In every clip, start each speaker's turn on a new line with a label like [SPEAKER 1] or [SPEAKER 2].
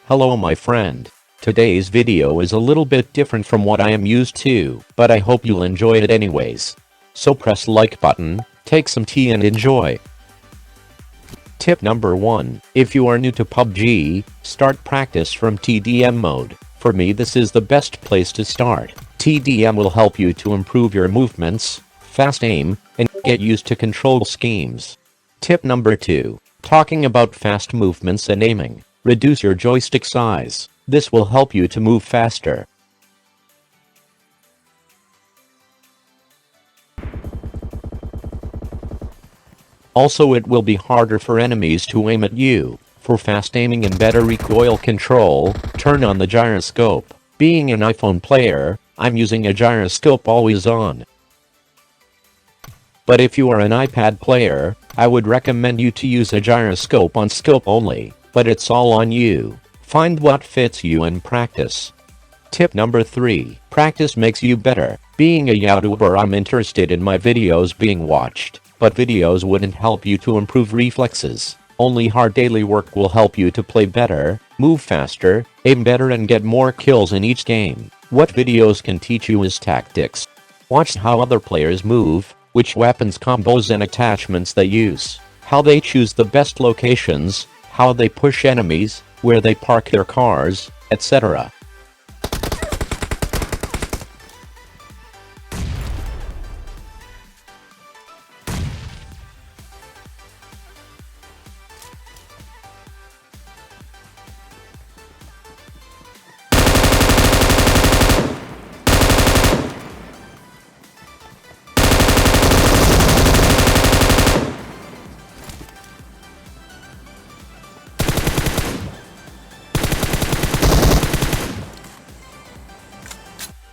[SPEAKER 1] Hello my friend. Today's video is a little bit different from what I am used to, but I hope you'll enjoy it anyways. So press like button, take some tea and enjoy. Tip number 1. If you are new to PUBG, start practice from TDM mode. For me this is the best place to start. TDM will help you to improve your movements, fast aim, and get used to control schemes. Tip number 2. Talking about fast movements and aiming. Reduce your joystick size. This will help you to move faster. Also, it will be harder for enemies to aim at you. For fast aiming and better recoil control, turn on the gyroscope. Being an iPhone player, I'm using a gyroscope always on. But if you are an iPad player, I would recommend you to use a gyroscope on scope only. But it's all on you. Find what fits you and practice. Tip number 3. Practice makes you better. Being a YouTuber, I'm interested in my videos being watched, but videos wouldn't help you to improve reflexes. Only hard daily work will help you to play better, move faster, aim better and get more kills in each game. What videos can teach you is tactics. Watch how other players move, which weapons combos and attachments they use, how they choose the best locations, how they push enemies, where they park their cars, etc.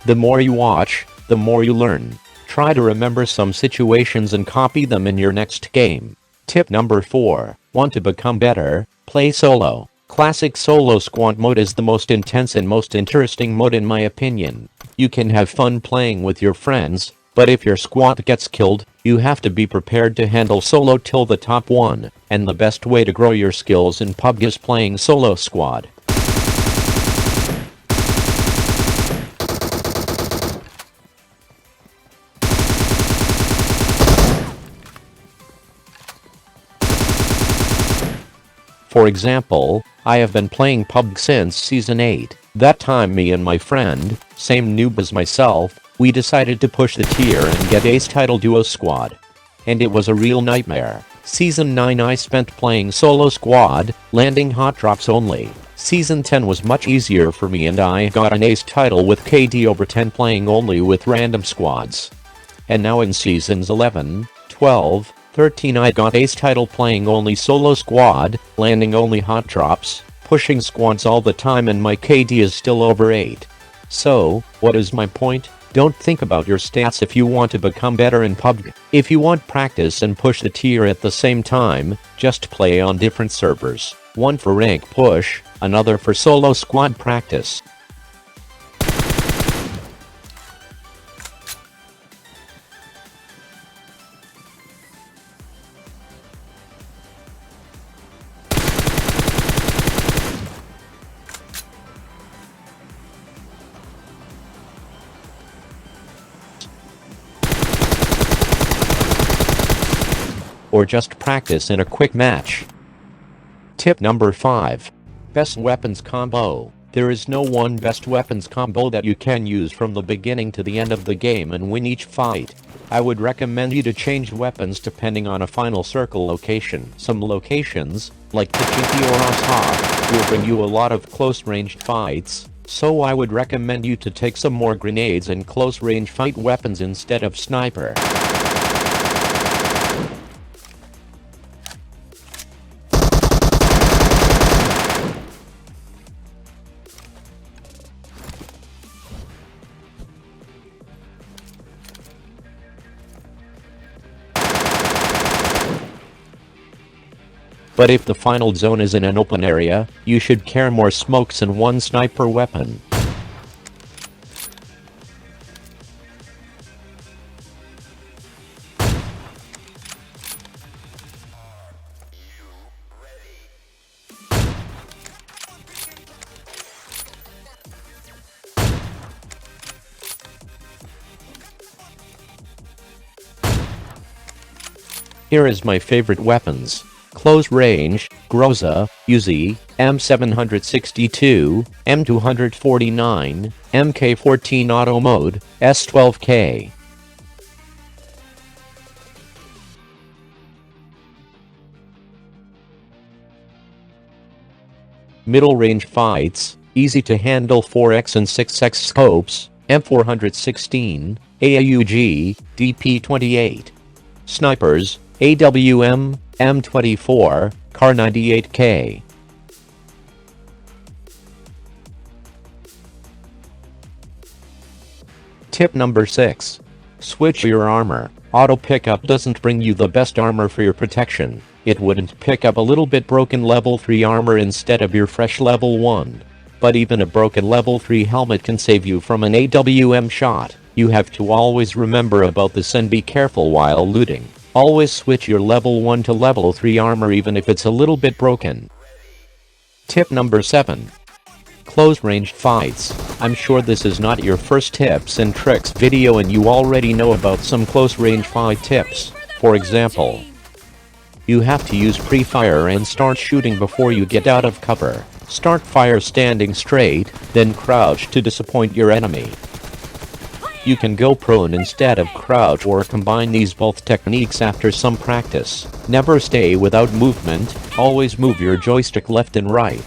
[SPEAKER 1] The more you watch, the more you learn. Try to remember some situations and copy them in your next game. Tip number 4. Want to become better? Play solo. Classic solo squad mode is the most intense and most interesting mode in my opinion. You can have fun playing with your friends, but if your squad gets killed, you have to be prepared to handle solo till the top 1, and the best way to grow your skills in PUBG is playing solo squad. For example, I have been playing PUBG since Season 8. That time me and my friend, same noob as myself, we decided to push the tier and get ace title duo squad. And it was a real nightmare. Season 9 I spent playing solo squad, landing hot drops only. Season 10 was much easier for me and I got an ace title with KD over 10 playing only with random squads. And now in Seasons 11, 12, 13 I got ace title playing only solo squad, landing only hot drops, pushing squads all the time and my KD is still over 8. So, what is my point? Don't think about your stats if you want to become better in PUBG. If you want practice and push the tier at the same time, just play on different servers. One for rank push, another for solo squad practice. Or just practice in a quick match. Tip number 5. Best weapons combo. There is no one best weapons combo that you can use from the beginning to the end of the game and win each fight. I would recommend you to change weapons depending on a final circle location. Some locations, like Pachinki or Ashab, will bring you a lot of close-ranged fights, so I would recommend you to take some more grenades and close-range fight weapons instead of sniper. But if the final zone is in an open area, you should carry more smokes and one sniper weapon. Here is my favorite weapons. Close range, Groza, Uzi, M762, M249, MK14 Auto Mode, S12K. Middle range fights, easy to handle 4x and 6x scopes, M416, AAUG, DP28. Snipers, AWM, M24, Car 98K. Tip number 6. Switch your armor. Auto pickup doesn't bring you the best armor for your protection. It wouldn't pick up a little bit broken level 3 armor instead of your fresh level 1. But even a broken level 3 helmet can save you from an AWM shot. You have to always remember about this and be careful while looting. Always switch your level 1 to level 3 armor even if it's a little bit broken. Tip number 7. Close range fights. I'm sure this is not your first tips and tricks video and you already know about some close range fight tips. For example, you have to use pre-fire and start shooting before you get out of cover. Start fire standing straight, then crouch to disappoint your enemy. You can go prone instead of crouch or combine these both techniques after some practice. Never stay without movement, always move your joystick left and right.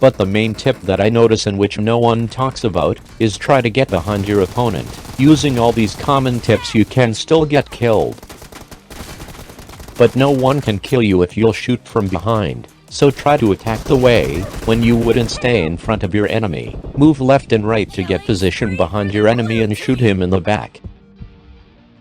[SPEAKER 1] But the main tip that I notice and which no one talks about is try to get behind your opponent. Using all these common tips you can still get killed. But no one can kill you if you'll shoot from behind. So try to attack the way when you wouldn't stay in front of your enemy. Move left and right to get position behind your enemy and shoot him in the back.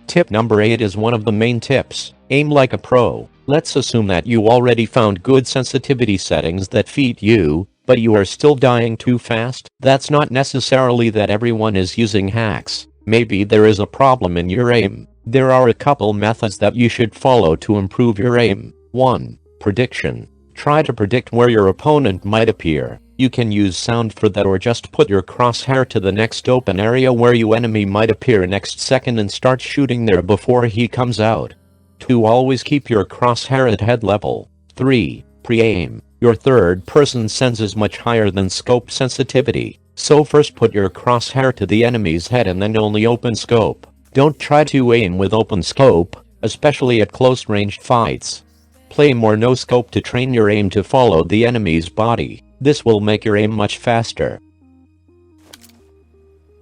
[SPEAKER 1] Tip number 8 is one of the main tips. Aim like a pro. Let's assume that you already found good sensitivity settings that fit you, but you are still dying too fast. That's not necessarily that everyone is using hacks. Maybe there is a problem in your aim. There are a couple methods that you should follow to improve your aim. 1. Prediction. Try to predict where your opponent might appear. You can use sound for that or just put your crosshair to the next open area where your enemy might appear next second and start shooting there before he comes out. 2. Always keep your crosshair at head level. 3. Pre-aim. Your third-person sense is much higher than scope sensitivity. So first put your crosshair to the enemy's head and then only open scope. Don't try to aim with open scope, especially at close-ranged fights. Play more no-scope to train your aim to follow the enemy's body. This will make your aim much faster.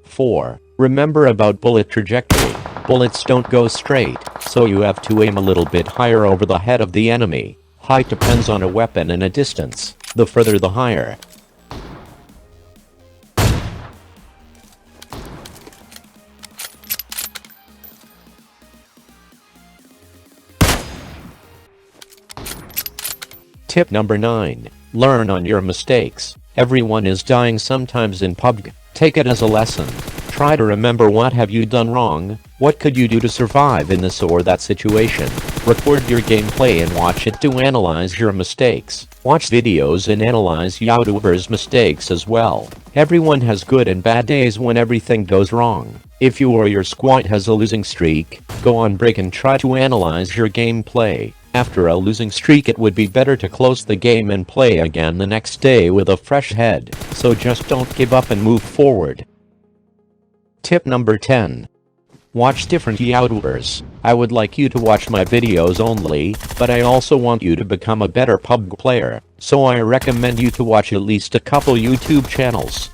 [SPEAKER 1] 4. Remember about bullet trajectory. Bullets don't go straight, so you have to aim a little bit higher over the head of the enemy. Height depends on a weapon and a distance. The further the higher. Tip number 9. Learn on your mistakes. Everyone is dying sometimes in PUBG. Take it as a lesson. Try to remember what have you done wrong, what could you do to survive in this or that situation. Record your gameplay and watch it to analyze your mistakes. Watch videos and analyze YouTubers' mistakes as well. Everyone has good and bad days when everything goes wrong. If you or your squad has a losing streak, go on break and try to analyze your gameplay. After a losing streak, it would be better to close the game and play again the next day with a fresh head, so just don't give up and move forward. Tip number 10. Watch different YouTubers. I would like you to watch my videos only, but I also want you to become a better PUBG player, so I recommend you to watch at least a couple YouTube channels.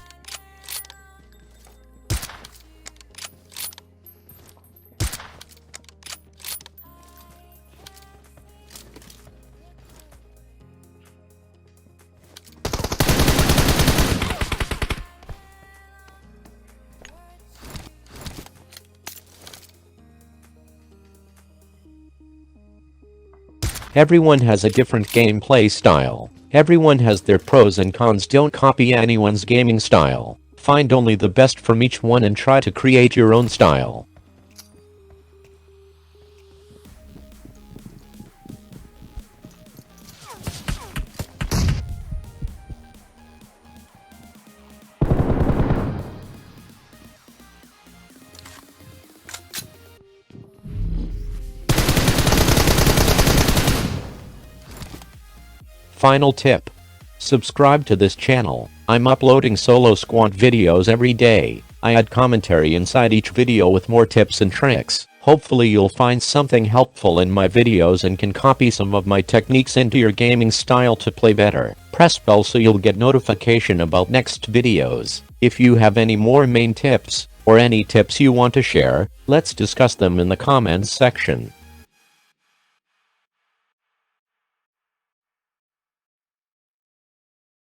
[SPEAKER 1] Everyone has a different gameplay style. Everyone has their pros and cons. Don't copy anyone's gaming style. Find only the best from each one and try to create your own style. Final tip. Subscribe to this channel. I'm uploading solo squad videos every day. I add commentary inside each video with more tips and tricks. Hopefully you'll find something helpful in my videos and can copy some of my techniques into your gaming style to play better. Press bell so you'll get notification about next videos. If you have any more main tips, or any tips you want to share, let's discuss them in the comments section.